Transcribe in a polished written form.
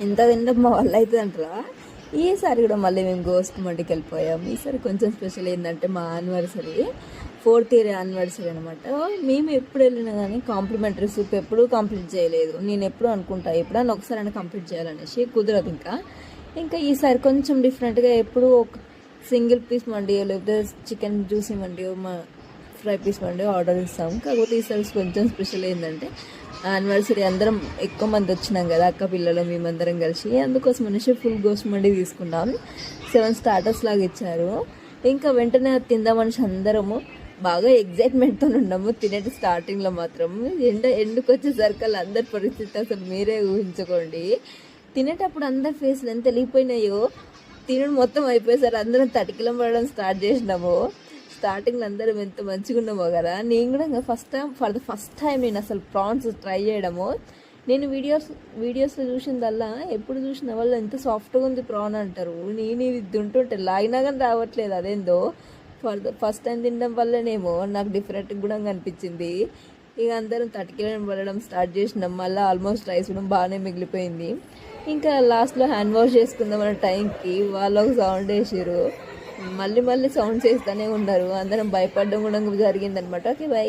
ఎంత తింటాం మా వల్ల అయితే అంటారా. ఈసారి కూడా మళ్ళీ మేము గోస్ట్ మండికి వెళ్ళిపోయాం. ఈసారి కొంచెం స్పెషల్ ఏంటంటే మా యానివర్సరీ 4th ఇయర్ యానివర్సరీ అనమాట. మేము ఎప్పుడు వెళ్ళినా కానీ కాంప్లిమెంటరీ సూప్ ఎప్పుడూ కంప్లీట్ చేయలేదు. నేను ఎప్పుడు అనుకుంటా ఎప్పుడైనా ఒకసారి కంప్లీట్ చేయాలనేసి, కుదరదు. ఇంకా ఈసారి కొంచెం డిఫరెంట్గా ఎప్పుడు ఒక సింగిల్ పీస్ మండి లేకపోతే చికెన్ జ్యూసీ మండి ఫ్రై పీస్ మండి ఆర్డర్ ఇస్తాము. కాకపోతే ఈసారి కొంచెం స్పెషల్ ఏంటంటే యానివర్సరీ అందరం ఎక్కువ మంది వచ్చినాం కదా, అక్క పిల్లలు మేమందరం కలిసి, అందుకోసం అనేసి ఫుల్ గోస్ట్ మండి తీసుకున్నాం. 7 స్టార్టర్స్ లాగా ఇచ్చారు. ఇంకా వెంటనే తిందామనేసి అందరము బాగా ఎగ్జైట్మెంట్తో ఉన్నాము. తినేటి స్టార్టింగ్లో మాత్రం ఎండుకు వచ్చేసరికి అందరి పరిస్థితి అసలు మీరే ఊహించుకోండి. తినేటప్పుడు అందరి ఫేస్లు ఎంత వెళ్ళిపోయినాయో, తినడం మొత్తం అయిపోయేసరి అందరం తటికిలం పడడం స్టార్ట్ చేసినాము. స్టార్టింగ్లో అందరం ఎంత మంచిగా ఉన్నామో కదా. నేను కూడా ఫస్ట్ టైం నేను అసలు ప్రాన్స్ ట్రై చేయడము. నేను వీడియోస్లో చూసిందల్లా ఎప్పుడు చూసిన వాళ్ళు ఎంత సాఫ్ట్గా ఉంది ప్రాన్ అంటారు. నేను ఇది తింటుంటే లాగినా కానీ రావట్లేదు. అదేందో ఫస్ట్ టైం తినడం వల్లనేమో నాకు డిఫరెంట్గా కూడా అనిపించింది. ఇక అందరం తటికిలను పడడం స్టార్ట్ చేసినాం. మళ్ళీ ఆల్మోస్ట్ రైస్ కూడా బాగానే మిగిలిపోయింది. ఇంకా లాస్ట్లో హ్యాండ్ వాష్ చేసుకుందామన్న టైంకి వాళ్ళు ఒక సౌండ్ వేసారు. మళ్ళీ సౌండ్స్ వేస్తూనే ఉన్నారు. అందరం భయపడడం కూడా జరిగిందనమాట. Okay, by.